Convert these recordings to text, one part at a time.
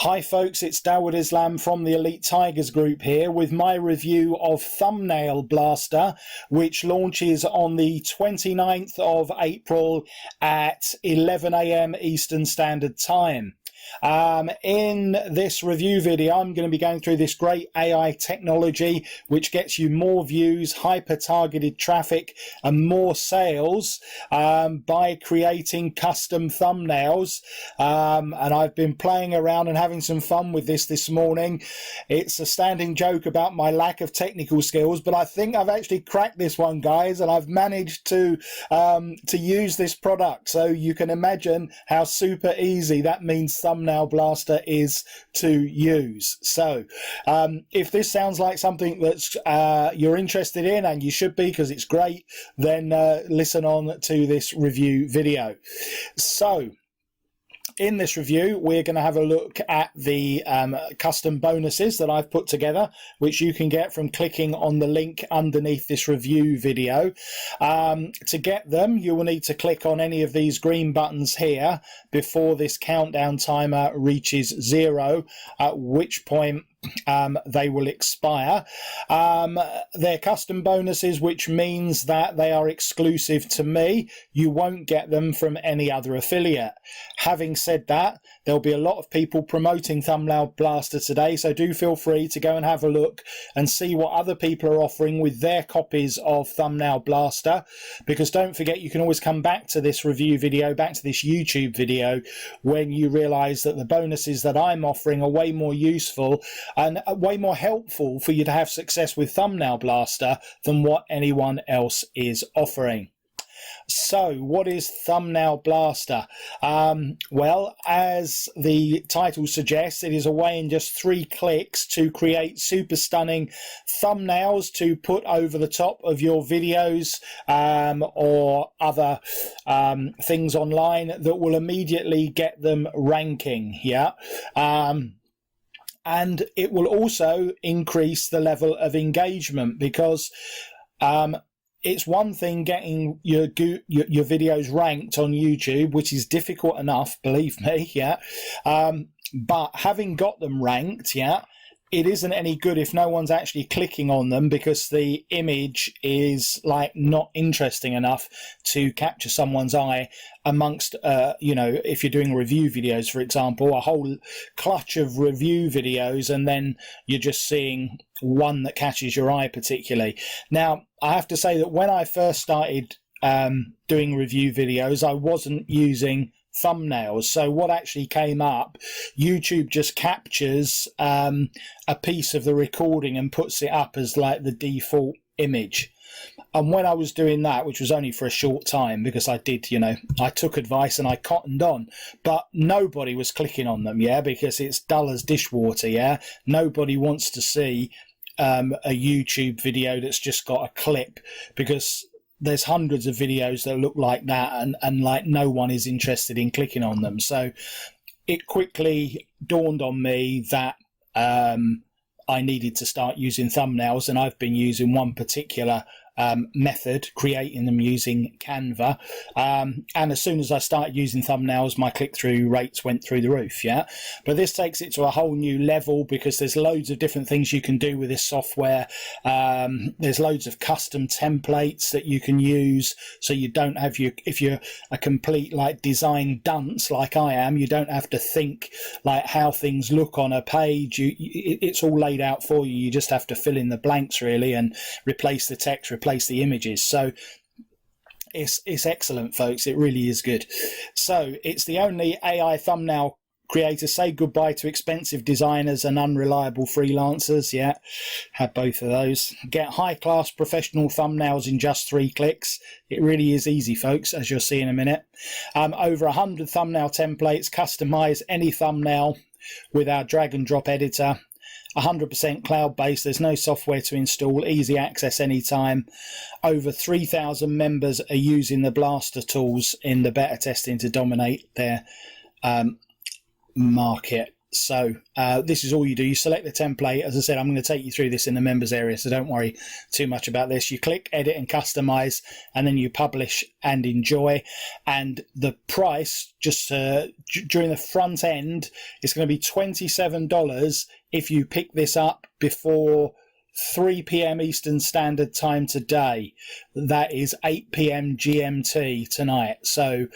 Hi folks, it's Dawud Islam from the Elite Tigers group here with my review of Thumbnail Blaster, which launches on the 29th of April at 11 AM Eastern Standard Time. In this review video, I'm going to be going through this great AI technology which gets you more views, hyper-targeted traffic and more sales by creating custom thumbnails. And I've been playing around and having some fun with this morning. It's a standing joke about my lack of technical skills, but I think I've actually cracked this one, guys, and I've managed to use this product. So you can imagine how super easy that means Thumbnail Blaster is to use. So if this sounds like something that's you're interested in, and you should be because it's great, then listen on to this review video. So in this review, we're going to have a look at the custom bonuses that I've put together, which you can get from clicking on the link underneath this review video. To get them, you will need to click on any of these green buttons here before this countdown timer reaches 0, at which point they will expire. They're custom bonuses, which means that they are exclusive to me. You won't get them from any other affiliate. Having said that, there'll be a lot of people promoting Thumbnail Blaster today, so do feel free to go and have a look and see what other people are offering with their copies of Thumbnail Blaster, because don't forget, you can always come back to this review video, back to this YouTube video, when you realize that the bonuses that I'm offering are way more useful and way more helpful for you to have success with Thumbnail Blaster than what anyone else is offering. So what is Thumbnail Blaster? Well, as the title suggests, it is a way in just 3 clicks to create super stunning thumbnails to put over the top of your videos or other things online that will immediately get them ranking. Yeah. And it will also increase the level of engagement, because it's one thing getting your videos ranked on YouTube, which is difficult enough, believe me, yeah. But having got them ranked, yeah, it isn't any good if no one's actually clicking on them, because the image is like not interesting enough to capture someone's eye amongst you know, if you're doing review videos, for example, a whole clutch of review videos, and then you're just seeing one that catches your eye particularly. Now, I have to say that when I first started doing review videos, I wasn't using thumbnails. So what actually came up, YouTube just captures a piece of the recording and puts it up as like the default image. And when I was doing that, which was only for a short time, because I did, you know, I took advice and I cottoned on, but nobody was clicking on them, yeah, because it's dull as dishwater, yeah. Nobody wants to see a YouTube video that's just got a clip, because there's hundreds of videos that look like that, and like no one is interested in clicking on them. So it quickly dawned on me that I needed to start using thumbnails, and I've been using one particular method, creating them using Canva, and as soon as I started using thumbnails, my click-through rates went through the roof, yeah. But this takes it to a whole new level, because there's loads of different things you can do with this software. There's loads of custom templates that you can use, so you don't have if you're a complete like design dunce like I am, you don't have to think like how things look on a page. It's all laid out for you. You just have to fill in the blanks really, and replace the text, replace the images. So it's excellent, folks. It really is good. So it's the only AI thumbnail creator. Say goodbye to expensive designers and unreliable freelancers. Yeah, have both of those. Get high-class professional thumbnails in just 3 clicks. It really is easy, folks, as you'll see in a minute. Over 100 thumbnail templates. Customize any thumbnail with our drag and drop editor. 100% cloud-based, there's no software to install, easy access anytime. Over 3,000 members are using the Blaster tools in the beta testing to dominate their market. So this is all you do. You select the template. As I said, I'm going to take you through this in the members area, so don't worry too much about this. You click edit and customize, and then you publish and enjoy. And the price, just during the front end, is going to be $27 if you pick this up before 3 p.m. Eastern Standard Time today. That is 8 p.m. GMT tonight. So,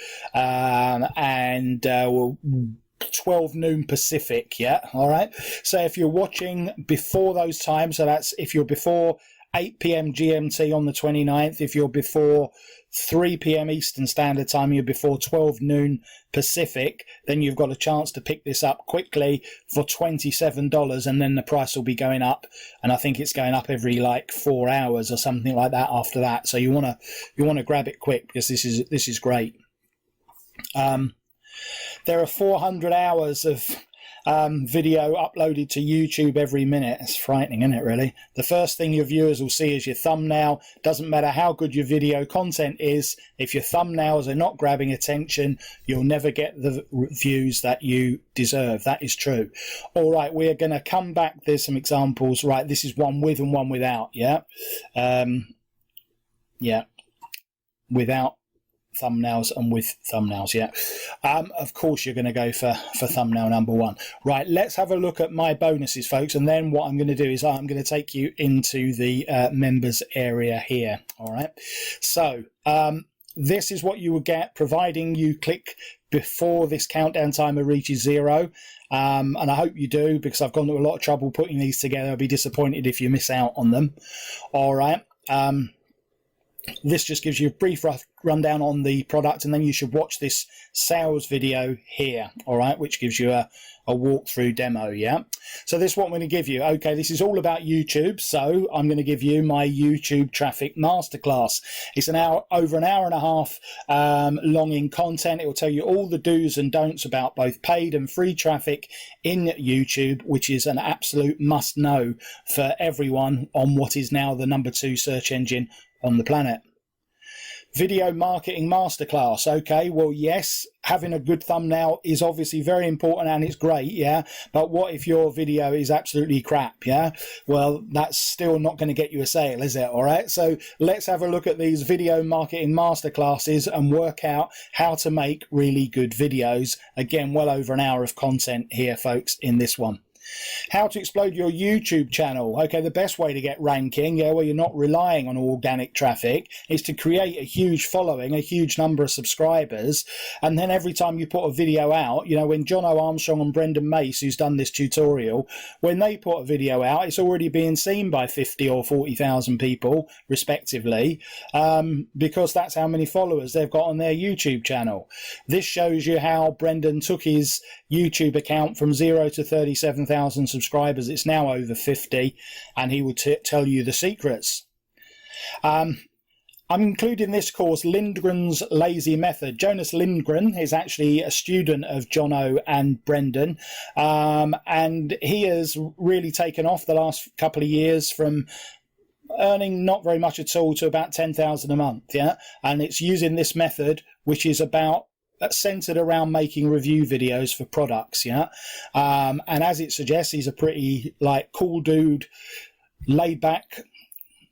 12 noon Pacific, yeah? All right. So if you're watching before those times, so that's if you're before 8 p.m. GMT on the 29th, if you're before 3 p.m. Eastern Standard Time, you're before 12 noon Pacific, then you've got a chance to pick this up quickly for $27, and then the price will be going up, and I think it's going up every like 4 hours or something like that after that. So you want to grab it quick, because this is great. There are 400 hours of video uploaded to YouTube every minute. It's frightening, isn't it, really? The first thing your viewers will see is your thumbnail. Doesn't matter how good your video content is, if your thumbnails are not grabbing attention, you'll never get the views that you deserve. That is true. All right, we're going to come back. There's some examples. Right, this is one with and one without, yeah? Yeah, without thumbnails and with thumbnails, yeah. Of course you're going to go for thumbnail number one. Right, let's have a look at my bonuses, folks, and then what I'm going to do is I'm going to take you into the members area here. All right, so this is what you will get, providing you click before this countdown timer reaches 0. And I hope you do, because I've gone to a lot of trouble putting these together. I'll be disappointed if you miss out on them. All right. This just gives you a brief rundown on the product, and then you should watch this sales video here, all right, which gives you a walkthrough demo, yeah? So this is what I'm going to give you. Okay, this is all about YouTube, so I'm going to give you my YouTube traffic masterclass. It's over an hour and a half long in content. It will tell you all the do's and don'ts about both paid and free traffic in YouTube, which is an absolute must know for everyone on what is now the #2 search engine on the planet. Video marketing masterclass. Okay, well, yes, having a good thumbnail is obviously very important, and it's great, yeah, but what if your video is absolutely crap? Yeah, well, that's still not going to get you a sale, is it? All right, so let's have a look at these video marketing masterclasses and work out how to make really good videos. Again, well over an hour of content here, folks, in this one. How to explode your YouTube channel. Okay, the best way to get ranking, yeah, where you're not relying on organic traffic, is to create a huge following, a huge number of subscribers, and then every time you put a video out, you know, when John O. Armstrong and Brendan Mace, who's done this tutorial, when they put a video out, it's already being seen by 50 or 40,000 people, respectively, because that's how many followers they've got on their YouTube channel. This shows you how Brendan took his YouTube account from 0 to 37,000 subscribers. It's now over 50, and he will tell you the secrets. I'm including this course, Lindgren's Lazy Method. Jonas Lindgren is actually a student of Jono and Brendan, and he has really taken off the last couple of years from earning not very much at all to about 10,000 a month, yeah, and it's using this method, which is about centered around making review videos for products, yeah, and as it suggests, he's a pretty like cool dude, laid back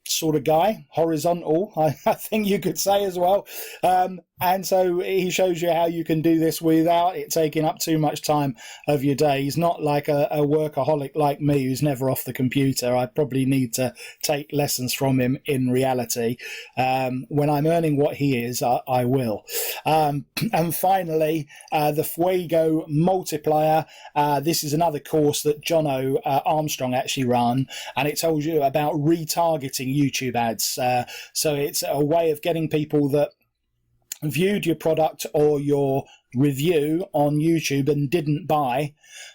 sort of guy, horizontal, I think you could say as well, and so he shows you how you can do this without it taking up too much time of your day. He's not like a workaholic like me who's never off the computer. I probably need to take lessons from him in reality. When I'm earning what he is, I will. And finally, the Fuego Multiplier. This is another course that John O. Armstrong actually ran, and it tells you about retargeting YouTube ads. So it's a way of getting people that viewed your product or your review on YouTube and didn't buy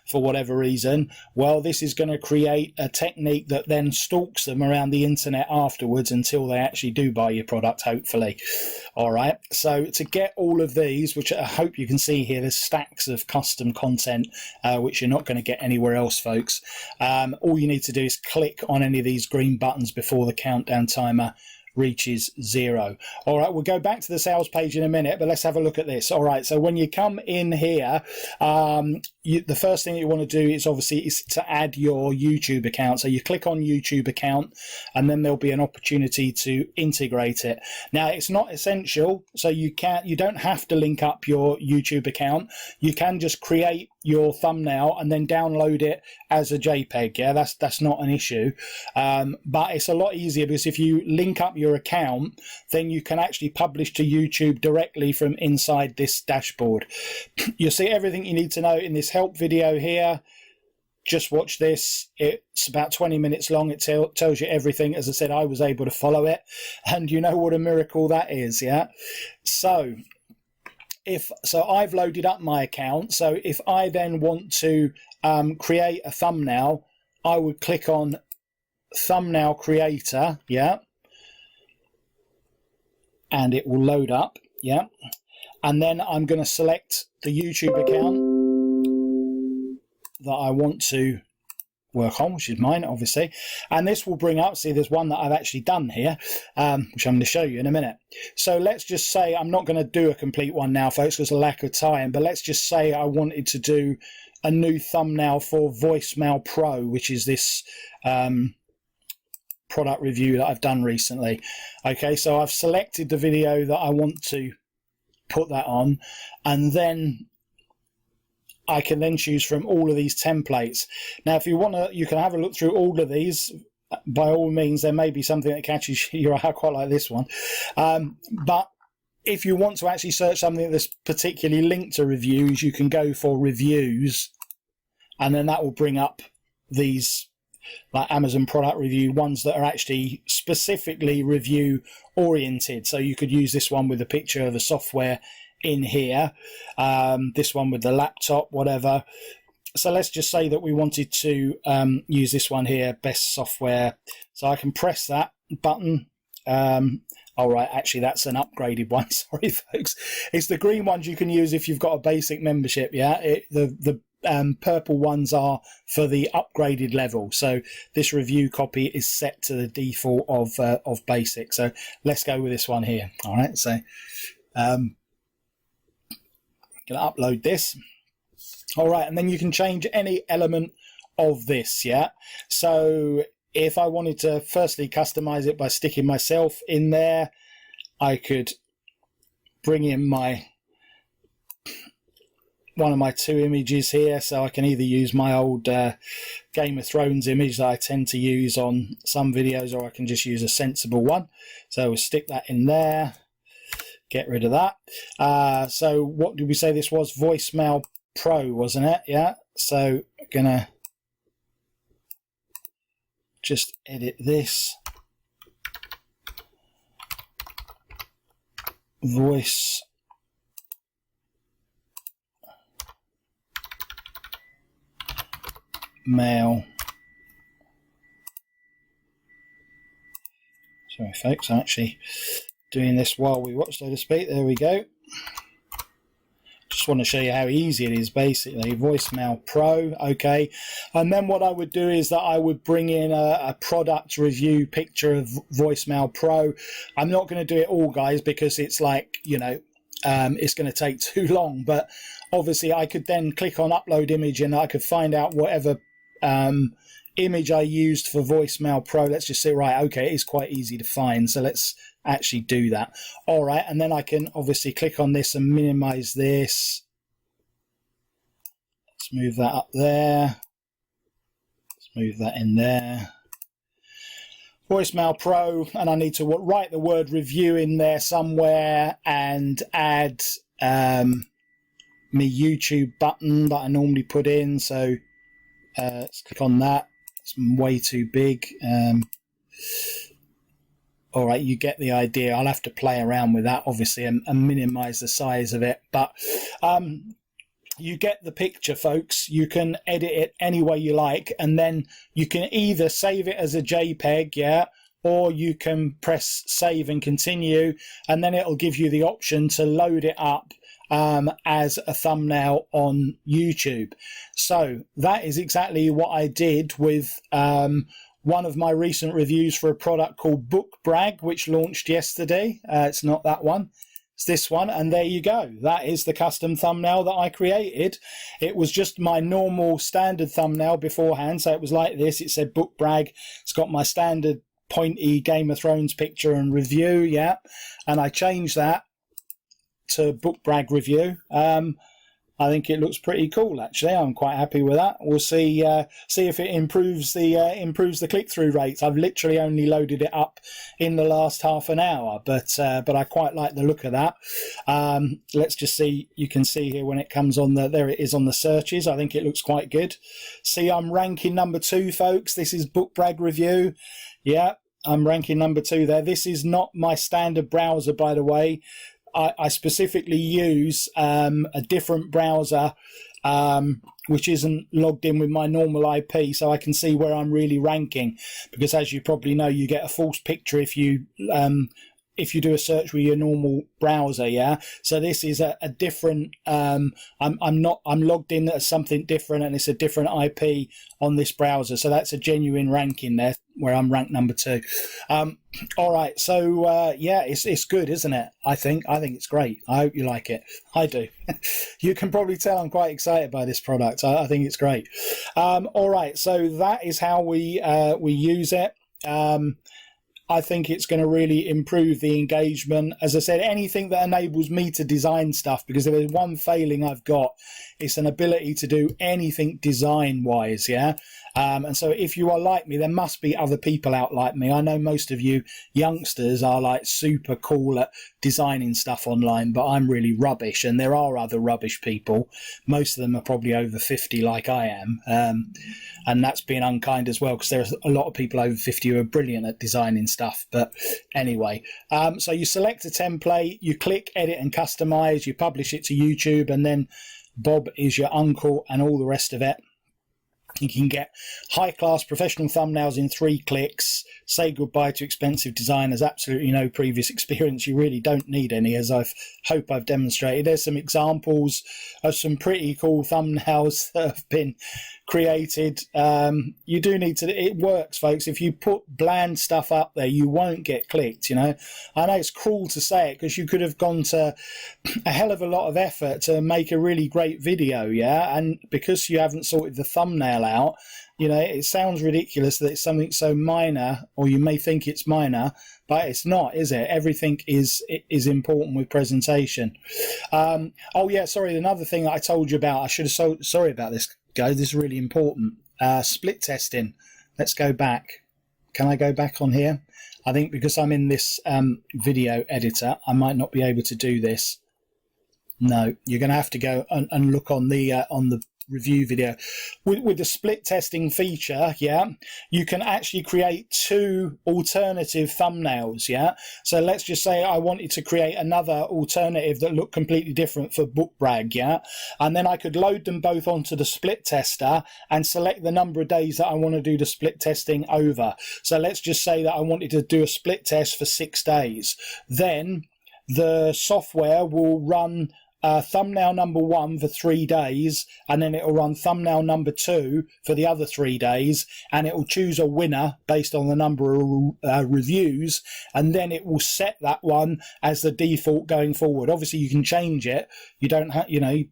for whatever reason. Well, this is going to create a technique that then stalks them around the internet afterwards until they actually do buy your product, hopefully. All right, so to get all of these, which I hope you can see here, there's stacks of custom content which you're not going to get anywhere else, folks. All you need to do is click on any of these green buttons before the countdown timer reaches 0. All right, we'll go back to the sales page in a minute, but let's have a look at this. All right, so when you come in here, the first thing you want to do is obviously is to add your YouTube account. So you click on YouTube account, and then there'll be an opportunity to integrate it. Now, it's not essential, so you don't have to link up your YouTube account. You can just create your thumbnail and then download it as a JPEG. Yeah, that's not an issue. But it's a lot easier, because if you link up your account, then you can actually publish to YouTube directly from inside this dashboard. You'll see everything you need to know in this help video here. Just watch this. It's about 20 minutes long. It tells you everything. As I said, I was able to follow it, and you know what a miracle that is. Yeah. So I've loaded up my account. So if I then want to create a thumbnail, I would click on Thumbnail Creator. Yeah. And it will load up. Yeah. And then I'm going to select the YouTube account that I want to work on, which is mine, obviously. And this will bring up, see, there's one that I've actually done here, which I'm going to show you in a minute. So let's just say, I'm not going to do a complete one now, folks, because of lack of time, but let's just say I wanted to do a new thumbnail for Voicemail Pro, which is this product review that I've done recently. Okay, so I've selected the video that I want to put that on, and then I can then choose from all of these templates. Now, if you want to, you can have a look through all of these. By all means, there may be something that catches your eye. I quite like this one. But if you want to actually search something that's particularly linked to reviews, you can go for reviews, and then that will bring up these like Amazon product review ones that are actually specifically review oriented. So you could use this one with a picture of the software in here, this one with the laptop, whatever. So let's just say that we wanted to use this one here, best software. So I can press that button. All right, actually that's an upgraded one. Sorry, folks. It's the green ones you can use if you've got a basic membership. Yeah, the purple ones are for the upgraded level. So this review copy is set to the default of basic. So let's go with this one here. All right, so I'm going to upload this. All right, and then you can change any element of this. Yeah, so if I wanted to firstly customize it by sticking myself in there, I could bring in one of my two images here. So I can either use my old Game of Thrones image that I tend to use on some videos, or I can just use a sensible one. So we'll stick that in there, get rid of that. So what did we say this was? Voicemail Pro, wasn't it? Yeah. So I'm gonna just edit this. Voice mail. Sorry folks, I'm actually doing this while we watch, so to speak. There we go. Just want to show you how easy it is, basically. Voicemail Pro, okay. And then what I would do is that I would bring in a product review picture of Voicemail Pro. I'm not going to do it all, guys, because it's like, you know, it's going to take too long. But obviously I could then click on upload image, and I could find out whatever image I used for Voicemail Pro. Let's just say, right, okay, it's quite easy to find. So let's actually do that. All right, and then I can obviously click on this and minimize this. Let's move that up there. Let's move that in there. Voicemail Pro, and I need to write the word review in there somewhere and add my YouTube button that I normally put in. So let's click on that. It's way too big. All right, you get the idea. I'll have to play around with that, obviously, and minimize the size of it. But you get the picture, folks. You can edit it any way you like, and then you can either save it as a JPEG, yeah, or you can press save and continue, and then it'll give you the option to load it up as a thumbnail on YouTube. So that is exactly what I did with one of my recent reviews for a product called Book Brag, which launched yesterday. It's not that one. It's this one, and there you go. That is the custom thumbnail that I created. It was just my normal standard thumbnail beforehand, so it was like this. It said book brag. It's got my standard pointy Game of Thrones picture and review, yeah, and I changed that to book brag review. I think it looks pretty cool, actually. I'm quite happy with that. We'll see if it improves the click-through rates. I've literally only loaded it up in the last half an hour, but I quite like the look of that. Let's just see. You can see here when it comes on there it is on the searches. I think it looks quite good. See, I'm ranking number 2, folks. This is book brag review. Yeah, I'm ranking number 2 there. This is not my standard browser, by the way. I specifically use a different browser which isn't logged in with my normal IP, so I can see where I'm really ranking, because as you probably know, you get a false picture if you do a search with your normal browser, yeah. So this is a different. I'm logged in as something different, and it's a different IP on this browser. So that's a genuine ranking there, where I'm ranked number 2. All right, so yeah, it's good, isn't it? I think it's great. I hope you like it. I do. You can probably tell I'm quite excited by this product. I think it's great. All right, so that is how we use it. I think it's going to really improve the engagement. As I said, anything that enables me to design stuff, because if there's one failing I've got, it's an ability to do anything design-wise, yeah? And so if you are like me, there must be other people out like me. I know most of you youngsters are like super cool at designing stuff online, but I'm really rubbish, and there are other rubbish people. Most of them are probably over 50 like I am, and that's being unkind as well, because there's a lot of people over 50 who are brilliant at designing stuff. But anyway, so you select a template, you click edit and customize, you publish it to YouTube, and then Bob is your uncle and all the rest of it. You can get high-class professional thumbnails in 3 clicks, say goodbye to expensive designers, absolutely no previous experience. You really don't need any, as I hope I've demonstrated. There's some examples of some pretty cool thumbnails that have been created. You do need to, it works, folks. If you put bland stuff up there, you won't get clicked, you know. I know it's cruel to say it, because you could have gone to a hell of a lot of effort to make a really great video, yeah, and because you haven't sorted the thumbnail out, you know, it sounds ridiculous that it's something so minor, or you may think it's minor, but it's not, is it? Everything is important with presentation. Oh yeah, sorry, another thing that I told you about, I should have, sorry about this, guys, this is really important. Split testing. Let's go back. Can I go back on here? I think because I'm in this video editor, I might not be able to do this. No, you're going to have to go and look on the review video. With the split testing feature, yeah, you can actually create 2 alternative thumbnails, yeah. So let's just say I wanted to create another alternative that looked completely different for book brag, yeah, and then I could load them both onto the split tester and select the number of days that I want to do the split testing over. So let's just say that I wanted to do a split test for 6 days. Then the software will run thumbnail number 1 for 3 days, and then it'll run thumbnail number 2 for the other 3 days, and it will choose a winner based on the number of reviews, and then it will set that one as the default going forward. Obviously you can change it. You don't have, you know,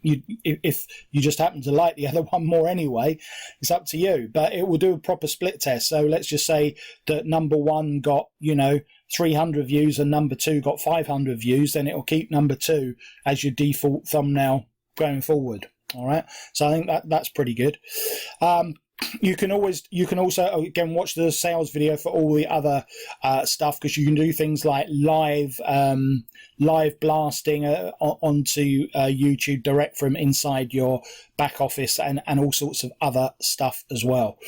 if you just happen to like the other one more anyway, it's up to you, but it will do a proper split test. So let's just say that number 1 got, you know, 300 views and number 2 got 500 views, then it'll keep number 2 as your default thumbnail going forward. All right, so I think that's pretty good. You can also again watch the sales video for all the other stuff, because you can do things like live blasting onto YouTube direct from inside your back office, and all sorts of other stuff as well.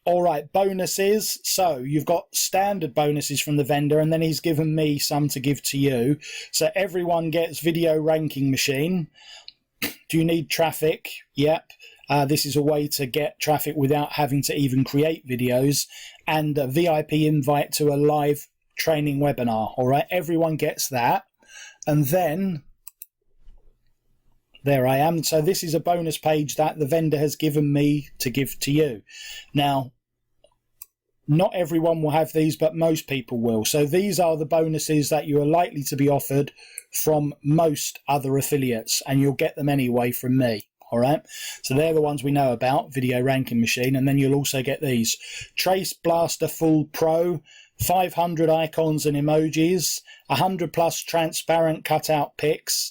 All right, bonuses. So you've got standard bonuses from the vendor, and then he's given me some to give to you. So everyone gets video ranking machine. Do you need traffic? Yep. This is a way to get traffic without having to even create videos, and a VIP invite to a live training webinar. All right, everyone gets that. And then there I am. So this is a bonus page that the vendor has given me to give to you. Now, Not everyone will have these, but most people will. So these are the bonuses that you are likely to be offered from most other affiliates, and you'll get them anyway from me. All right, so they're the ones we know about, Video Ranking Machine, and then you'll also get these: Trace Blaster Full Pro, 500 icons and emojis, 100 plus transparent cutout pics,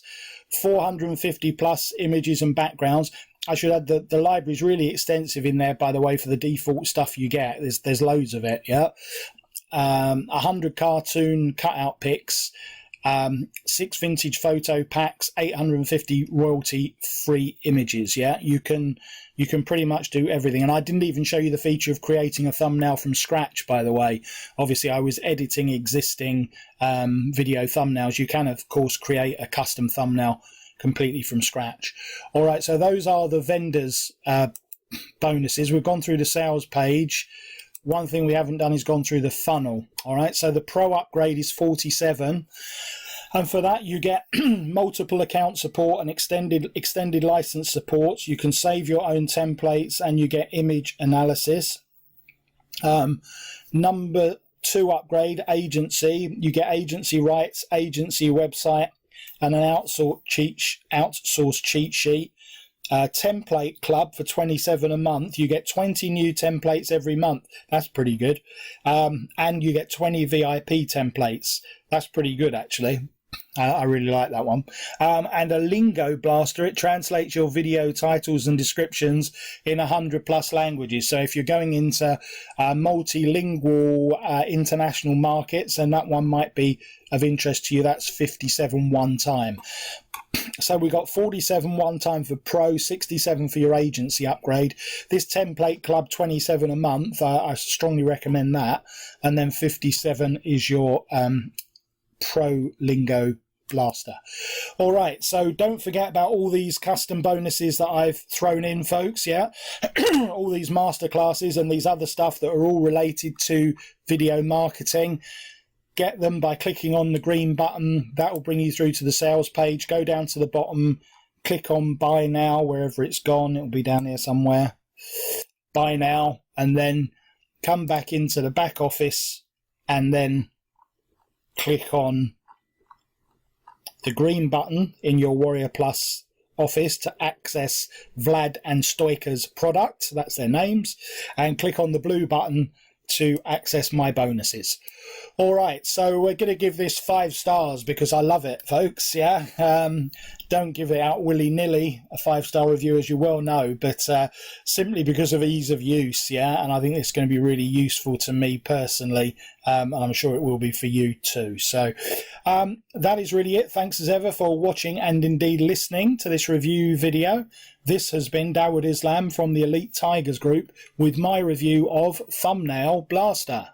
450 plus images and backgrounds. I should add that the library is really extensive in there, by the way, for the default stuff you get. There's loads of it, yeah. 100 cartoon cutout pics, 6 vintage photo packs, 850 royalty-free images. Yeah, you can pretty much do everything. And I didn't even show you the feature of creating a thumbnail from scratch, by the way. Obviously, I was editing existing video thumbnails. You can, of course, create a custom thumbnail completely from scratch. All right, so those are the vendors' bonuses. We've gone through the sales page. One thing we haven't done is gone through the funnel. All right, so the pro upgrade is 47, and for that you get multiple account support and extended license support. You can save your own templates, and you get image analysis. Number 2 upgrade, agency. You get agency rights, agency website, and an outsourced cheat sheet. Template club for 27 a month. You get 20 new templates every month. That's pretty good. And you get 20 VIP templates. That's pretty good, actually. I really like that one. And a lingo blaster. It translates your video titles and descriptions in 100 plus languages. So if you're going into multilingual international markets, and that one might be of interest to you, that's 57 one time. So we got 47 one time for pro, 67 for your agency upgrade. This template club, 27 a month. I strongly recommend that. And then 57 is your pro lingo blaster. All right, so don't forget about all these custom bonuses that I've thrown in, folks. Yeah, all these masterclasses and these other stuff that are all related to video marketing. Get them by clicking on the green button. That will bring you through to the sales page. Go down to the bottom, click on buy now, wherever it's gone. It'll be down here somewhere. Buy now, and then come back into the back office, and then click on the green button in your Warrior Plus office to access Vlad and Stoika's product. That's their names. And click on the blue button to access my bonuses. All right, so we're going to give this 5 stars because I love it, folks. Yeah, don't give it out willy-nilly, a 5-star review, as you well know, but simply because of ease of use. Yeah, and I think it's going to be really useful to me personally, and I'm sure it will be for you too. So that is really it. Thanks as ever for watching and indeed listening to this review video. This has been Dawood Islam from the Elite Tigers Group with my review of Thumbnail Blaster.